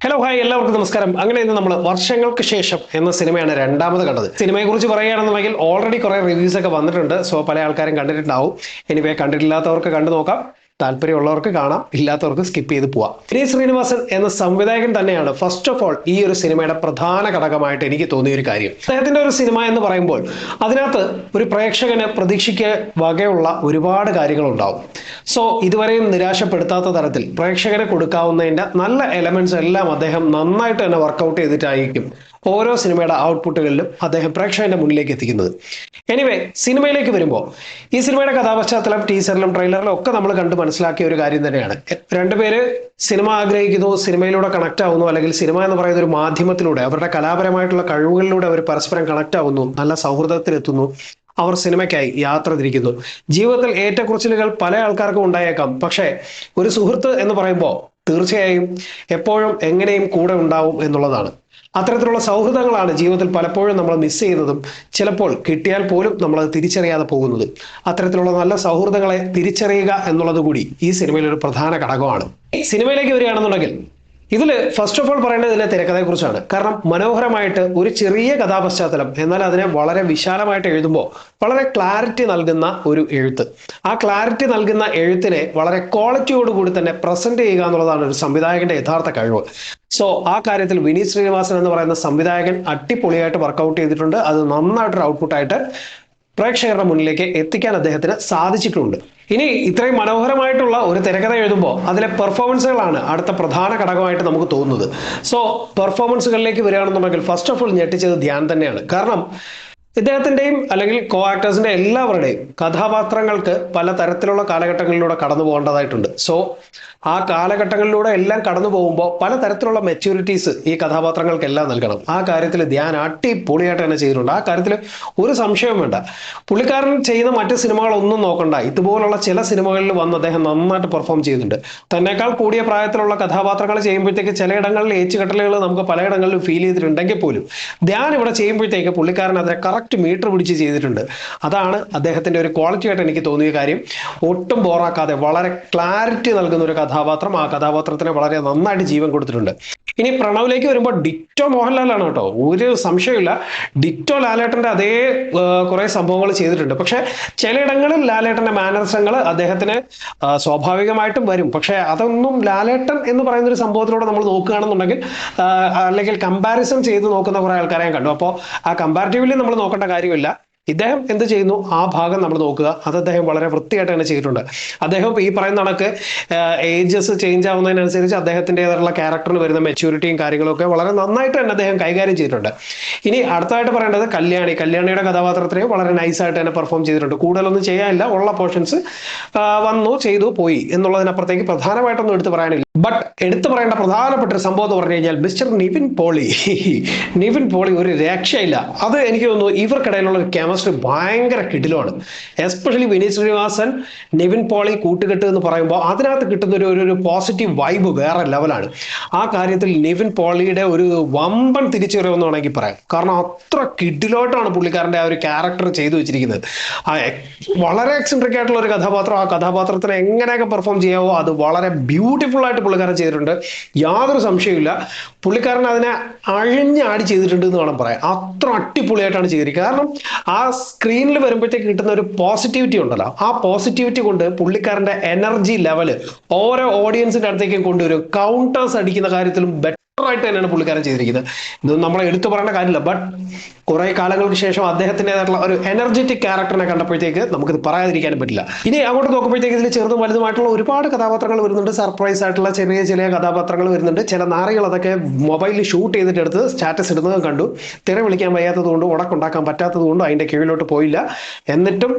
Hello hi എല്ലാവർക്കും നമസ്കാരം. അങ്ങനെ ഇന്ന് നമ്മൾ വർഷങ്ങൾക്ക് ശേഷം എന്ന സിനിമയാണ് രണ്ടാമത് കണ്ടത്. സിനിമയെ കുറിച്ച് പറയുകയാണെന്നുണ്ടെങ്കിൽ ഓൾറെഡി കുറെ റിവ്യൂസ് ഒക്കെ വന്നിട്ടുണ്ട്. സോ പല ആൾക്കാരും കണ്ടിട്ടുണ്ടാവും. എനിവേ കണ്ടിട്ടില്ലാത്തവർക്ക് കണ്ടു നോക്കാം. താല്പര്യമുള്ളവർക്ക് കാണാം, ഇല്ലാത്തവർക്ക് സ്കിപ്പ് ചെയ്ത് പോവാം. വിനീത് ശ്രീനിവാസൻ എന്ന സംവിധായകൻ തന്നെയാണ് ഫസ്റ്റ് ഓഫ് ഓൾ ഈ ഒരു സിനിമയുടെ പ്രധാന ഘടകമായിട്ട് എനിക്ക് തോന്നിയ ഒരു കാര്യം. അദ്ദേഹത്തിന്റെ ഒരു സിനിമ എന്ന് പറയുമ്പോൾ അതിനകത്ത് ഒരു പ്രേക്ഷകന് പ്രതീക്ഷയ്ക്ക് വകയുള്ള ഒരുപാട് കാര്യങ്ങളുണ്ടാവും. സോ ഇതുവരെയും നിരാശപ്പെടുത്താത്ത തരത്തിൽ പ്രേക്ഷകന് കൊടുക്കാവുന്നതിന്റെ നല്ല എലമെന്റ്സ് എല്ലാം അദ്ദേഹം നന്നായിട്ട് തന്നെ വർക്കൗട്ട് ചെയ്തിട്ടായിരിക്കും ഓരോ സിനിമയുടെ ഔട്ട്പുട്ടുകളിലും അദ്ദേഹം പ്രേക്ഷകന്റെ മുന്നിലേക്ക് എത്തിക്കുന്നത്. എനിവേ സിനിമയിലേക്ക് വരുമ്പോൾ ഈ സിനിമയുടെ കഥാപശ്ചാത്തലം ടീസറിലും ട്രെയിലറിലും ഒക്കെ നമ്മൾ കണ്ട് മനസ്സിലാക്കിയ ഒരു കാര്യം തന്നെയാണ്. രണ്ടുപേര് സിനിമ ആഗ്രഹിക്കുന്നു, സിനിമയിലൂടെ കണക്ട് ആവുന്നു, അല്ലെങ്കിൽ സിനിമ എന്ന് പറയുന്ന ഒരു മാധ്യമത്തിലൂടെ അവരുടെ കലാപരമായിട്ടുള്ള കഴിവുകളിലൂടെ അവർ പരസ്പരം കണക്ട് ആവുന്നു, നല്ല സൗഹൃദത്തിലെത്തുന്നു. അവർ സിനിമയ്ക്കായി യാത്ര തിരിക്കുന്നു. ജീവിതത്തിൽ ഏറ്റക്കുറച്ചിലുകൾ പല ആൾക്കാർക്കും ഉണ്ടായേക്കാം. പക്ഷേ ഒരു സുഹൃത്ത് എന്ന് പറയുമ്പോൾ തീർച്ചയായും എപ്പോഴും എങ്ങനെയും കൂടെ ഉണ്ടാവും എന്നുള്ളതാണ്. അത്തരത്തിലുള്ള സൗഹൃദങ്ങളാണ് ജീവിതത്തിൽ പലപ്പോഴും നമ്മൾ മിസ് ചെയ്യുന്നതും ചിലപ്പോൾ കിട്ടിയാൽ പോലും നമ്മൾ അത് തിരിച്ചറിയാതെ പോകുന്നത്. അത്തരത്തിലുള്ള നല്ല സൗഹൃദങ്ങളെ തിരിച്ചറിയുക എന്നുള്ളത് കൂടി ഈ സിനിമയിൽ ഒരു പ്രധാന ഘടകമാണ്. സിനിമയിലേക്ക് വരികയാണെന്നുണ്ടെങ്കിൽ ഇതിൽ ഫസ്റ്റ് ഓഫ് ഓൾ പറയേണ്ടത് ഇതിന്റെ തിരക്കഥയെക്കുറിച്ചാണ്. കാരണം മനോഹരമായിട്ട് ഒരു ചെറിയ കഥാപശ്ചാത്തലം, എന്നാൽ അതിനെ വളരെ വിശാലമായിട്ട് എഴുതുമ്പോൾ വളരെ ക്ലാരിറ്റി നൽകുന്ന ഒരു എഴുത്ത്. ആ ക്ലാരിറ്റി നൽകുന്ന എഴുത്തിനെ വളരെ ക്വാളിറ്റിയോടുകൂടി തന്നെ പ്രസന്റ് ചെയ്യുക എന്നുള്ളതാണ് ഒരു സംവിധായകന്റെ യഥാർത്ഥ കഴിവ്. സോ ആ കാര്യത്തിൽ വിനീത് ശ്രീനിവാസൻ എന്ന് പറയുന്ന സംവിധായകൻ അടിപൊളിയായിട്ട് വർക്കൗട്ട് ചെയ്തിട്ടുണ്ട്. അത് നന്നായിട്ടൊരു ഔട്ട്പുട്ടായിട്ട് പ്രേക്ഷകരുടെ മുന്നിലേക്ക് എത്തിക്കാൻ അദ്ദേഹത്തിന് സാധിച്ചിട്ടുണ്ട്. ഇനി ഇത്രയും മനോഹരമായിട്ടുള്ള ഒരു തിരക്കഥ എഴുതുമ്പോൾ അതിലെ പെർഫോമൻസുകളാണ് അടുത്ത പ്രധാന ഘടകമായിട്ട് നമുക്ക് തോന്നുന്നത്. സോ പെർഫോമൻസുകളിലേക്ക് വരികയാണെന്നുണ്ടെങ്കിൽ ഫസ്റ്റ് ഓഫ് ഓൾ ഞെട്ടിച്ചത് ധ്യാൻ തന്നെയാണ്. കാരണം ഇദ്ദേഹത്തിന്റെയും അല്ലെങ്കിൽ കോ ആക്ടേഴ്സിന്റെ എല്ലാവരുടെയും കഥാപാത്രങ്ങൾക്ക് പല തരത്തിലുള്ള കാലഘട്ടങ്ങളിലൂടെ കടന്നു പോകേണ്ടതായിട്ടുണ്ട്. സോ ആ കാലഘട്ടങ്ങളിലൂടെ എല്ലാം കടന്നു പോകുമ്പോൾ പല തരത്തിലുള്ള മെച്യൂരിറ്റീസ് ഈ കഥാപാത്രങ്ങൾക്കെല്ലാം നൽകണം. ആ കാര്യത്തിൽ ധ്യാൻ അടിപൊളിയായിട്ട് തന്നെ ചെയ്തിട്ടുണ്ട്. ആ കാര്യത്തിൽ ഒരു സംശയവും വേണ്ട. പുള്ളിക്കാരൻ ചെയ്യുന്ന മറ്റ് സിനിമകളൊന്നും നോക്കണ്ട, ഇതുപോലുള്ള ചില സിനിമകളിൽ വന്ന് അദ്ദേഹം നന്നായിട്ട് പെർഫോം ചെയ്യുന്നുണ്ട്. തന്നെക്കാൾ കൂടിയ പ്രായത്തിലുള്ള കഥാപാത്രങ്ങൾ ചെയ്യുമ്പോഴത്തേക്ക് ചിലയിടങ്ങളിൽ ഏച്ചുകെട്ടലുകൾ നമുക്ക് പലയിടങ്ങളിലും ഫീൽ ചെയ്തിട്ടുണ്ടെങ്കിൽ പോലും ധ്യാൻ ഇവിടെ ചെയ്യുമ്പോഴത്തേക്ക് പുള്ളിക്കാരൻ അതിനെ കറക്റ്റ് മീറ്റർ പിടിച്ച് ചെയ്തിട്ടുണ്ട്. അതാണ് അദ്ദേഹത്തിന്റെ ഒരു ക്വാളിറ്റി ആയിട്ട് എനിക്ക് തോന്നിയ കാര്യം. ഒട്ടും ബോറാക്കാതെ വളരെ ക്ലാരിറ്റി നൽകുന്ന ഒരു കഥാപാത്രം, ആ കഥാപാത്രത്തിന് വളരെ നന്നായിട്ട് ജീവൻ കൊടുത്തിട്ടുണ്ട്. ഇനി പ്രണവിലേക്ക് വരുമ്പോൾ ഡിറ്റോ മോഹൻലാലാണ് കേട്ടോ, ഒരു സംശയമില്ല. ഡിറ്റോ ലാലേട്ടന്റെ അതേ കുറെ സംഭവങ്ങൾ ചെയ്തിട്ടുണ്ട്. പക്ഷെ ചിലയിടങ്ങളിൽ ലാലേട്ടന്റെ മാനർസങ്ങൾ അദ്ദേഹത്തിന് സ്വാഭാവികമായിട്ടും വരും. പക്ഷെ അതൊന്നും ലാലേട്ടൻ എന്ന് പറയുന്ന ഒരു സംഭവത്തിലൂടെ നമ്മൾ നോക്കുകയാണെന്നുണ്ടെങ്കിൽ അല്ലെങ്കിൽ കമ്പാരിസൺ ചെയ്ത് നോക്കുന്ന കുറെ ആൾക്കാരെ ഞാൻ കണ്ടു. അപ്പോൾ ആ കമ്പാരിറ്റീവ്ലി നമ്മൾ നോക്കേണ്ട കാര്യമില്ല. ഇദ്ദേഹം എന്ത് ചെയ്യുന്നു ആ ഭാഗം നമ്മൾ നോക്കുക. അത് അദ്ദേഹം വളരെ വൃത്തിയായിട്ട് തന്നെ ചെയ്തിട്ടുണ്ട്. അദ്ദേഹം ഈ പറയുന്ന കണക്ക് ഏജസ് ചേഞ്ച് ആവുന്നതിനനുസരിച്ച് അദ്ദേഹത്തിൻ്റെതായിട്ടുള്ള ക്യാരക്ടറിന് വരുന്ന മെച്യൂരിറ്റിയും കാര്യങ്ങളൊക്കെ വളരെ നന്നായിട്ട് തന്നെ അദ്ദേഹം കൈകാര്യം ചെയ്തിട്ടുണ്ട്. ഇനി അടുത്തായിട്ട് പറയേണ്ടത് കല്യാണിയുടെ കഥാപാത്രത്തിനെയും വളരെ നൈസായിട്ട് തന്നെ പെർഫോം ചെയ്തിട്ടുണ്ട്. കൂടുതലൊന്നും ചെയ്യാനില്ല, ഉള്ള പോർഷൻസ് വന്നു ചെയ്തു പോയി എന്നുള്ളതിനപ്പുറത്തേക്ക് പ്രധാനമായിട്ടൊന്നും എടുത്ത് പറയാനില്ല. ബട്ട് എടുത്തു പറയേണ്ട പ്രധാനപ്പെട്ട ഒരു സംഭവം എന്ന് പറഞ്ഞു കഴിഞ്ഞാൽ മിസ്റ്റർ നിവിൻ പോളി ഒരു രക്ഷയില്ല. അത് എനിക്ക് തോന്നുന്നു ഇവർക്കിടയിലുള്ള ഒരു കെമിസ്ട്രി ഭയങ്കര കിടിലമാണ്. എസ്പെഷ്യലി വിനീത് ശ്രീനിവാസൻ നിവിൻ പോളി കൂട്ടുകെട്ട് എന്ന് പറയുമ്പോൾ അതിനകത്ത് കിട്ടുന്ന ഒരു പോസിറ്റീവ് വൈബ് വേറെ ലെവലാണ്. ആ കാര്യത്തിൽ നിവിൻ പോളിയുടെ ഒരു വമ്പൻ തിരിച്ചുവരവെന്ന് വേണമെങ്കിൽ പറയാം. കാരണം അത്ര കിടിലോട്ടാണ് പുള്ളിക്കാരൻ്റെ ആ ഒരു ക്യാരക്ടർ ചെയ്തു വെച്ചിരിക്കുന്നത്. വളരെ എക്സെൻട്രിക് ആയിട്ടുള്ള ഒരു കഥാപാത്രം. ആ കഥാപാത്രത്തിന് എങ്ങനെയൊക്കെ പെർഫോം ചെയ്യാവോ അത് വളരെ ബ്യൂട്ടിഫുൾ ആയിട്ട് പുള്ളിക്കാരൻ ചെയ്തിട്ടുണ്ട്. യാതൊരു സംശയമില്ല. പുള്ളിക്കാരൻ അതിനെ അഴിഞ്ഞാടി ചെയ്തിട്ടുണ്ട് എന്ന് വേണം പറയാൻ. അത്ര അടിപൊളിയായിട്ടാണ് ചെയ്തിരിക്കുന്നത്. കാരണം ആ സ്ക്രീനിൽ വരുമ്പോഴത്തേക്ക് കിട്ടുന്ന ഒരു പോസിറ്റിവിറ്റി ഉണ്ടല്ലോ, ആ പോസിറ്റിവിറ്റി കൊണ്ട് പുള്ളിക്കാരന്റെ എനർജി ലെവല് ഓരോ ഓഡിയൻസിന്റെ അടുത്തേക്കും കൊണ്ടുവരും. കൗണ്ടേഴ്സ് അടിക്കുന്ന കാര്യത്തിലും ആയിട്ട് തന്നെയാണ് പുള്ളിക്കാരൻ ചെയ്തിരിക്കുന്നത്. ഇതൊന്നും നമ്മളെ എടുത്തു പറയേണ്ട കാര്യമില്ല. ബട്ട് കുറെ കാലങ്ങൾക്ക് ശേഷം അദ്ദേഹത്തിൻ്റെതായിട്ടുള്ള ഒരു എനർജറ്റിക് ക്യാരക്ടറിനെ കണ്ടപ്പോഴത്തേക്ക് നമുക്കിത് പറയാതിരിക്കാനും പറ്റില്ല. ഇനി അങ്ങോട്ട് നോക്കുമ്പോഴത്തേക്ക് ഇതിൽ ചെറുതും വലുതുമായിട്ടുള്ള ഒരുപാട് കഥാപാത്രങ്ങൾ വരുന്നുണ്ട്. സർപ്രൈസ് ആയിട്ടുള്ള ചെറിയ കഥാപാത്രങ്ങൾ വരുന്നുണ്ട്. ചില നാറികൾ അതൊക്കെ മൊബൈലിൽ ഷൂട്ട് ചെയ്തിട്ട് എടുത്ത് സ്റ്റാറ്റസ് ഇടുന്നതും കണ്ടു. തിര വിളിക്കാൻ വയ്യാത്തത് കൊണ്ടും ഉടക്കുണ്ടാക്കാൻ പറ്റാത്തത് കൊണ്ടും അതിന്റെ കീഴിലോട്ട് പോയില്ല. എന്നിട്ടും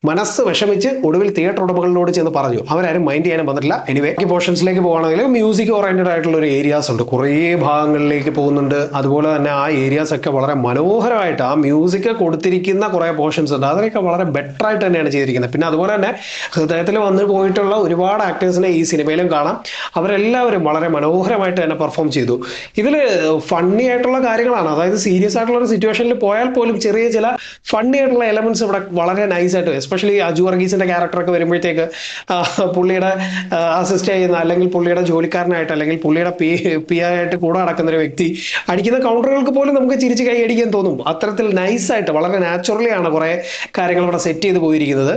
മനസ്സ് വിഷമിച്ച് ഒടുവിൽ തിയേറ്റർ ഉടമകളിലോട് ചെന്ന് പറഞ്ഞു. അവരാരും മൈൻഡ് ചെയ്യാനും വന്നിട്ടില്ല. എനിവേ പോർഷൻസിലേക്ക് പോകുകയാണെങ്കിൽ മ്യൂസിക് ഓറിയന്റഡ് ആയിട്ടുള്ള ഒരു ഏരിയാസ് ഉണ്ട്, കുറേ ഭാഗങ്ങളിലേക്ക് പോകുന്നുണ്ട്. അതുപോലെ തന്നെ ആ ഏരിയാസ് ഒക്കെ വളരെ മനോഹരമായിട്ട് ആ മ്യൂസിക് കൊടുത്തിരിക്കുന്ന കുറെ പോർഷൻസ് ഉണ്ട്. അതിനൊക്കെ വളരെ ബെറ്റർ ആയിട്ട് തന്നെയാണ് ചെയ്തിരിക്കുന്നത്. പിന്നെ അതുപോലെ തന്നെ ഹൃദയത്തിൽ വന്നു പോയിട്ടുള്ള ഒരുപാട് ആക്ടേഴ്സിനെ ഈ സിനിമയിലും കാണാം. അവരെല്ലാവരും വളരെ മനോഹരമായിട്ട് തന്നെ പെർഫോം ചെയ്തു. ഇതിൽ ഫണ്ണി ആയിട്ടുള്ള കാര്യങ്ങളാണ്, അതായത് സീരിയസ് ആയിട്ടുള്ള ഒരു സിറ്റുവേഷനിൽ പോയാൽ പോലും ചെറിയ ചില ഫണ്ണി ആയിട്ടുള്ള എലമെന്റ്സ് ഇവിടെ വളരെ നൈസായിട്ട്, എസ്പെഷ്യലി അജു വർഗീസിന്റെ ക്യാരക്ടറൊക്കെ വരുമ്പോഴത്തേക്ക് പുള്ളിയുടെ അസിസ്റ്റ് ചെയ്യുന്ന അല്ലെങ്കിൽ പുള്ളിയുടെ ജോലിക്കാരനായിട്ട് അല്ലെങ്കിൽ പുള്ളിയുടെ പി ആയിട്ട് കൂടെ നടക്കുന്ന ഒരു വ്യക്തി അടിക്കുന്ന കൗണ്ടറുകൾക്ക് പോലും നമുക്ക് ചിരിച്ച് കൈയടിക്കാൻ തോന്നും. അത്തരത്തിൽ നൈസായിട്ട് വളരെ നാച്ചുറലി ആണ് കുറെ കാര്യങ്ങൾ ഇവിടെ സെറ്റ് ചെയ്ത് പോയിരിക്കുന്നത്.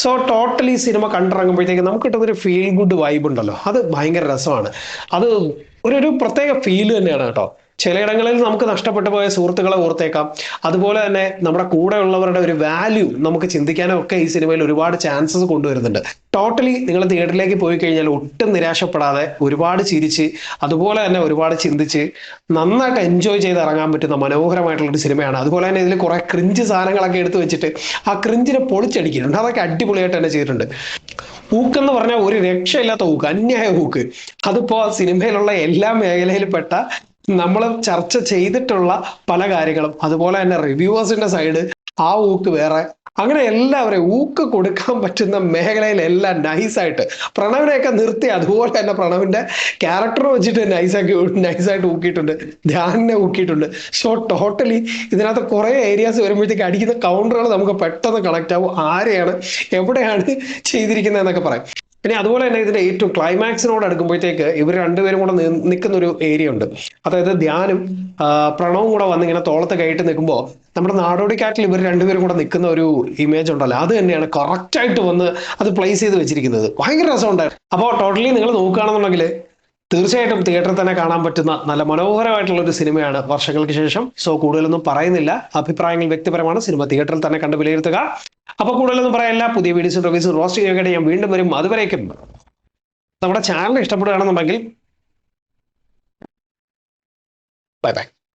സോ ടോട്ടലി സിനിമ കണ്ടിറങ്ങുമ്പോഴത്തേക്ക് നമുക്ക് കിട്ടുന്ന ഒരു ഫീൽ ഗുഡ് വൈബ് ഉണ്ടല്ലോ, അത് ഭയങ്കര രസമാണ്. അത് ഒരു പ്രത്യേക ഫീൽ തന്നെയാണ് കേട്ടോ. ചിലയിടങ്ങളിൽ നമുക്ക് നഷ്ടപ്പെട്ടു പോയ സുഹൃത്തുക്കളെ ഓർത്തേക്കാം. അതുപോലെ തന്നെ നമ്മുടെ കൂടെ ഉള്ളവരുടെ ഒരു വാല്യൂ നമുക്ക് ചിന്തിക്കാനും ഒക്കെ ഈ സിനിമയിൽ ഒരുപാട് ചാൻസസ് കൊണ്ടുവരുന്നുണ്ട്. ടോട്ടലി നിങ്ങൾ തിയേറ്ററിലേക്ക് പോയി കഴിഞ്ഞാൽ ഒട്ടും നിരാശപ്പെടാതെ ഒരുപാട് ചിരിച്ച് അതുപോലെ തന്നെ ഒരുപാട് ചിന്തിച്ച് നന്നായിട്ട് എൻജോയ് ചെയ്ത് ഇറങ്ങാൻ പറ്റുന്ന മനോഹരമായിട്ടുള്ള ഒരു സിനിമയാണ്. അതുപോലെ തന്നെ ഇതിൽ കുറെ ക്രിഞ്ച് സാധനങ്ങളൊക്കെ എടുത്തു വെച്ചിട്ട് ആ ക്രിഞ്ചിനെ പൊളിച്ചടിക്കുന്നുണ്ട്. അതൊക്കെ അടിപൊളിയായിട്ട് തന്നെ ചെയ്തിട്ടുണ്ട്. ഊക്കെന്ന് പറഞ്ഞാൽ ഒരു രക്ഷയില്ലാത്ത ഊക്ക്, അന്യായ ഊക്ക്. അതിപ്പോ സിനിമയിലുള്ള എല്ലാ മേഖലയിൽപ്പെട്ട നമ്മൾ ചർച്ച ചെയ്തിട്ടുള്ള പല കാര്യങ്ങളും, അതുപോലെ തന്നെ റിവ്യൂവേഴ്സിന്റെ സൈഡ് ആ ഊക്ക് വേറെ, അങ്ങനെ എല്ലാവരെയും ഊക്ക് കൊടുക്കാൻ പറ്റുന്ന മേഖലയിലെല്ലാം നൈസായിട്ട് പ്രണവിനെയൊക്കെ നിർത്തി അതുപോലെ തന്നെ പ്രണവിന്റെ ക്യാരക്ടർ വെച്ചിട്ട് നൈസായിട്ട് ഊക്കിയിട്ടുണ്ട്, ധ്യാനിനെ ഊക്കിയിട്ടുണ്ട്. സോ ടോട്ടലി ഇതിനകത്ത് കുറെ ഏരിയാസ് വരുമ്പോഴത്തേക്ക് അടിക്കുന്ന കൗണ്ടറുകൾ നമുക്ക് പെട്ടെന്ന് കണക്ട് ആവും, ആരെയാണ് എവിടെയാണ് ചെയ്തിരിക്കുന്നത് എന്നൊക്കെ പറയാം. പിന്നെ അതുപോലെ തന്നെ ഇതിന്റെ ഏറ്റവും ക്ലൈമാക്സിനോട് അടുക്കുമ്പോഴത്തേക്ക് ഇവർ രണ്ടുപേരും കൂടെ നിൽക്കുന്ന ഒരു ഏരിയ ഉണ്ട്. അതായത് ധ്യാനും പ്രണവും കൂടെ വന്ന് ഇങ്ങനെ തോളത്ത് കയറ്റി നിൽക്കുമ്പോൾ നമ്മുടെ നാടോടിക്കാറ്റിൽ ഇവർ രണ്ടുപേരും കൂടെ നിൽക്കുന്ന ഒരു ഇമേജ് ഉണ്ടല്ലോ, അത് തന്നെയാണ് കറക്റ്റ് ആയിട്ട് വന്ന് അത് പ്ലേസ് ചെയ്ത് വെച്ചിരിക്കുന്നത്. ഭയങ്കര രസമുണ്ടായിരുന്നു. അപ്പോൾ ടോട്ടലി നിങ്ങൾ നോക്കുകയാണെന്നുണ്ടെങ്കിൽ തീർച്ചയായിട്ടും തിയേറ്ററിൽ തന്നെ കാണാൻ പറ്റുന്ന നല്ല മനോഹരമായിട്ടുള്ള ഒരു സിനിമയാണ് വർഷങ്ങൾക്ക് ശേഷം. സോ കൂടുതലൊന്നും പറയുന്നില്ല, അഭിപ്രായങ്ങൾ വ്യക്തിപരമാണ്. സിനിമ തിയേറ്ററിൽ തന്നെ കണ്ട് വിലയിരുത്തുക. അപ്പൊ കൂടുതലൊന്നും പറയാനില്ല. പുതിയ വീഡിയോസും റിവ്യൂസും റോസ്റ്റ് ചെയ്യുകയായിട്ട് ഞാൻ വീണ്ടും വരും. അതുവരേക്കും നമ്മുടെ ചാനൽ ഇഷ്ടപ്പെടുകയാണെന്നുണ്ടെങ്കിൽ ബൈ ബൈ.